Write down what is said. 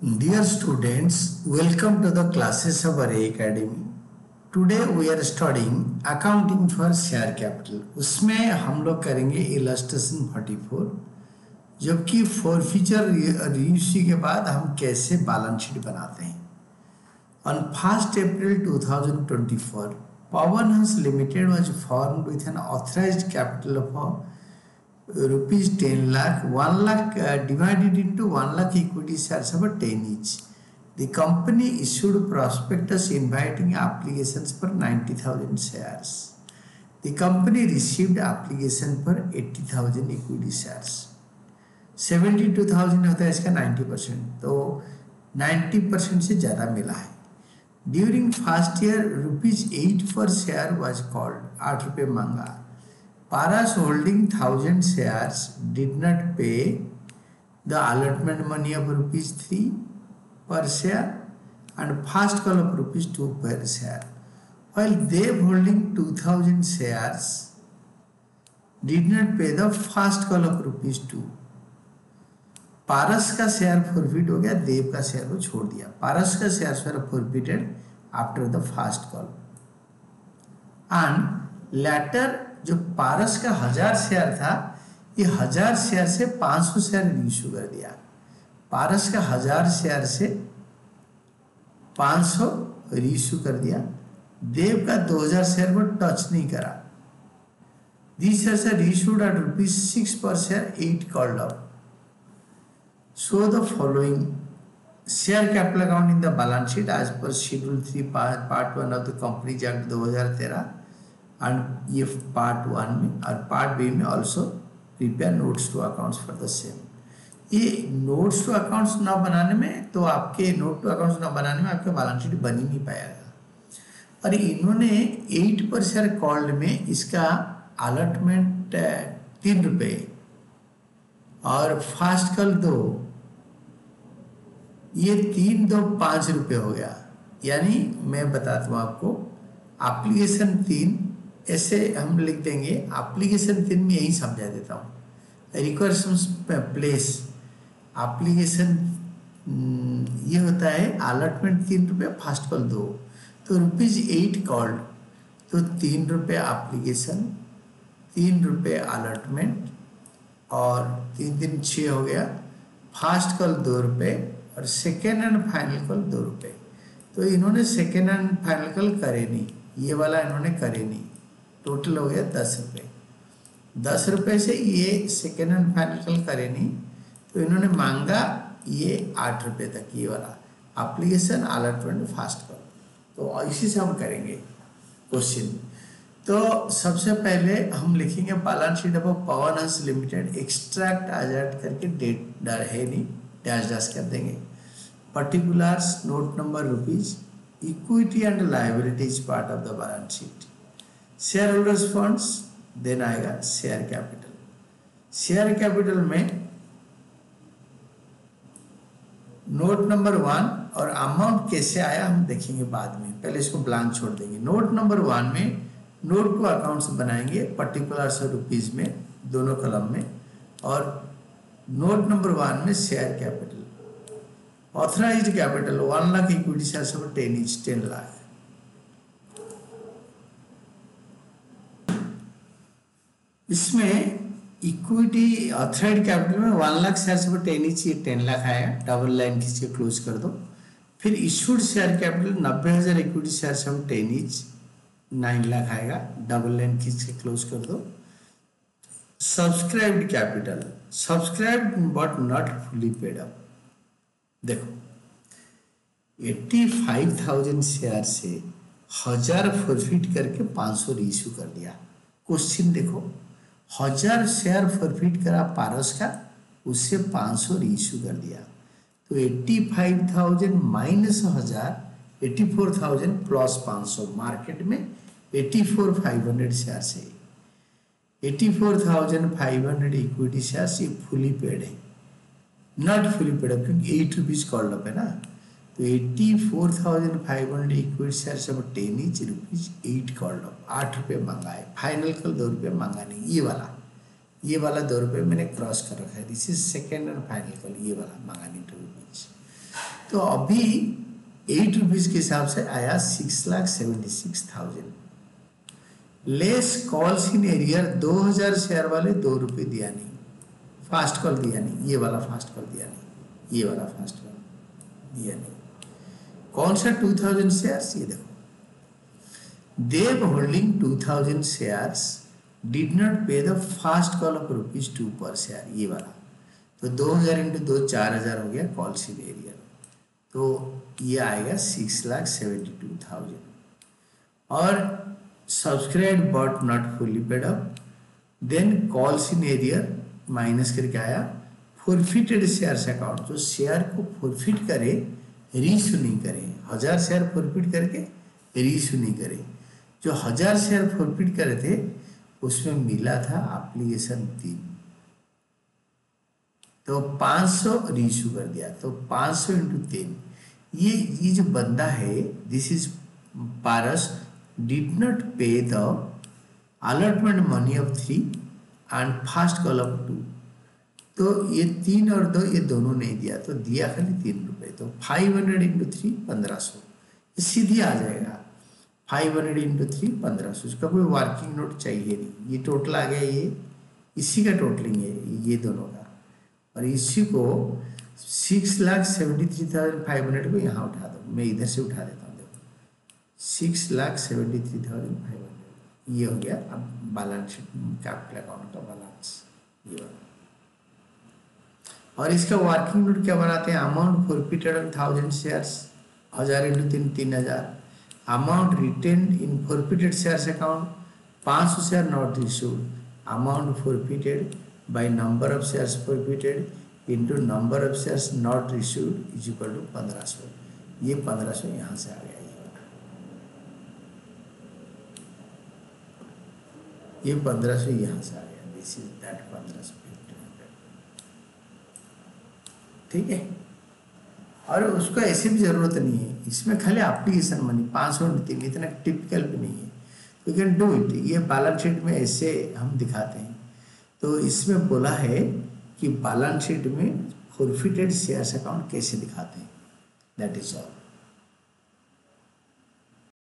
Dear students, welcome to the classes of Array Academy. Today we are studying accounting for share capital. उसमें हम लोग करेंगे illustration 44, जबकि forfeiture reissue के बाद हम कैसे बैलेंस शीट बनाते हैं. On 1st April 2024, Pawanhans Limited was formed with an authorized capital of rupees 10 lakh, 1 lakh divided into 1 lakh equity shares of 10 each. The company issued prospectus inviting applications for 90,000 shares. The company received application for 80,000 equity shares. 72,000 होता है इसका 90%, तो 90% से ज़्यादा मिला है. During first year, rupees 8 per share was called, 8 रुपये मांगा. Paras holding 1,000 shares did not pay the allotment money of rupees 3 per share and first call of rupees 2 per share, while they holding 2,000 shares did not pay the first call of rupees 2. पारस का share forfeit हो गया, देव का share को छोड़ दिया. पारस का share share forfeited after the first call and later. जो पारस का 1000 शेयर था, ये 1000 शेयर से 500 शेयर इशू कर दिया. पारस का 1000 शेयर से 500 रीइश्यू कर दिया. देव का 2000 शेयर को टच नहीं करा. These shares are issued at rupees 6 per share, 8 called up. Show the following share capital account in the balance sheet as per Schedule 3 Part 1 of the Companies Act 2013 and ये Part 1 में और Part B में also prepare notes to accounts for the same. ये notes to accounts ना बनाने में, तो आपके note to accounts ना बनाने में आपका balance sheet बन ही नहीं पाएगा. और इन्होंने 8 पर शेयर कॉल्ड में इसका अलॉटमेंट 3 रुपये और फास्ट कॉल 2, ये 3 2 5 रुपये हो गया. यानी मैं बताता हूँ आपको, एप्लीकेशन 3 ऐसे हम लिख देंगे. एप्लीकेशन 3 में यही समझा देता हूँ. रिक्वेस्ट प्लेस एप्लीकेशन ये होता है अलॉटमेंट 3 रुपये, फास्ट कॉल 2, तो रुपीज 8 कॉल्ड, तो 3 रुपये एप्लीकेशन, 3 रुपये अलॉटमेंट और 3 3 6 हो गया. फास्ट कॉल 2 रुपये और सेकेंड एंड फाइनल कॉल 2 रुपये. तो इन्होंने सेकेंड एंड फाइनल कॉल करे नहीं, ये वाला इन्होंने करे नहीं. टोटल हो गया 10 रुपये. 10 रुपये से ये सेकेंड एंड फाइनल कॉल करे नहीं, तो इन्होंने मांगा ये 8 रुपये तक, ये वाला एप्लीकेशन अलॉटमेंट फास्ट कॉल. तो इसी से हम करेंगे क्वेश्चन. तो सबसे पहले हम लिखेंगे balance sheet of Pawan Hans limited, extract आजाद करके डेट डर है नहीं, डैश डैश कर देंगे. Particulars note number rupees, equity and liabilities part of the balance sheet. Share holders funds, then आएगा शेयर कैपिटल. शेयर कैपिटल में नोट नंबर 1 और अमाउंट कैसे आया हम देखेंगे बाद में, पहले इसको ब्लैंक छोड़ देंगे. नोट नंबर 1 में नोट टू अकाउंट्स बनाएंगे, पर्टिकुलर्स और रुपीज में दोनों कलम में, और नोट नंबर 1 में share capital. Authorised capital 1 lakh, equity shares of 10 each, 10 lakh. इसमें इक्विटी ऑथराइज्ड कैपिटल में 1 लाख शेयर्स ऑफ 10 each, ये 10 लाख आया. डबल लाइन खींच के क्लोज कर दो. फिर issued share capital 90,000 equity shares of 10 each, 9 lakh आएगा. डबल लाइन खींच के क्लोज कर दो. Subscribed capital, subscribed but not fully paid up. देखो 85,000 शेयर से 1000 फॉरफिट करके 500 रीइश्यू कर दिया. क्वेश्चन देखो, 1000 शेयर फॉरफिट करा पारस का, उससे 500 रीइश्यू कर दिया. तो 85,000 माइनस 1000, 84,000 प्लस 500. मार्केट में 84,500 शेयर से 84,500 इक्विटी शेयर ये फुली पेड है, नॉट फुली पेड अप, क्योंकि 8 रुपीज कॉल्ड अप है ना. तो 84,500 इक्विटी शेयर सब 10 each, रुपीज 8 कॉल्ड अप, 8 रुपये मांगा है. फाइनल कल 2 रुपये मांगा नहीं. ये वाला 2 रुपये मैंने क्रॉस कर रखा है. This is second and final कल, ये वाला मांगा नहीं 2 रुपीज. तो अभी 8 रुपीज के हिसाब से आया 6,76,000। Less calls in arrear 2000 share वाले 2 रुपये दिया नहीं, फास्ट कॉल दिया नहीं, ये वाला फास्ट कॉल दिया नहीं, ये वाला फास्ट कॉल दिया नहीं। कौन सा 2000 शेयर्स, ये देखो, देव holding 2000 shares did not pay the fast call of ₹2 पर शेयर, ये वाला। तो 2000 इंटू 2 4000 हो गया कॉल्स इन एरियर, तो ये आएगा 6,72,000। और subscribe but not fully paid up, then calls in arrear minus करके आया फॉरफिटेड शेयर्स अकाउंट, जो शेयर को फॉरफिट करे, रीइश्यू नहीं करे। 1000 शेयर फॉरफिट करके रीइश्यू नहीं करे, जो 1000 शेयर फॉरफिट करे थे उसमें मिला था एप्लीकेशन 3, तो 500 रीइश्यू कर दिया, तो 500 इंटू 3। ये जो बंदा है, this is Paras, did not pay the allotment money of 3 and first call of 2, तो ये 3 और 2 ये दोनों नहीं दिया, तो दिया खाली 3 रुपये। तो 500 इंटू 3 1500, ये सीधी आ जाएगा। 500 इंटू 3 1500, इसका कोई वर्किंग नोट चाहिए नहीं, ये टोटल आ गया, ये इसी का टोटलिंग है ये दोनों का। और इसी को 6,73,500 को यहाँ उठा दो, मैं इधर से उठा देता हूँ, देखो 6,73,500 ये हो गया। अब बैलेंस शीट, कैपिटल अकाउंट का बैलेंस ये वाला। और इसका वर्किंग नोट क्या बनाते हैं, amount forfeited on 1000 shares, 1000 into 3 3000। Amount retained in forfeited shares account 500 share not issued, amount forfeited by number of shares forfeited into number of shares not issued is equal to 1500। ये 1500 यहाँ से आ गया, ये 1500 यहाँ से आ गया, दिस इज दैट 1550। ठीक है, और उसको ऐसे भी जरूरत नहीं है, इसमें खाली एप्लीकेशन मनी 500 इतना टिपिकल भी नहीं है, यू कैन डू इट। ये बैलेंस शीट में ऐसे हम दिखाते हैं। तो इसमें बोला है कि बैलेंस शीट में फॉरफिटेड शेयर्स अकाउंट कैसे दिखाते हैं, दैट इज ऑल।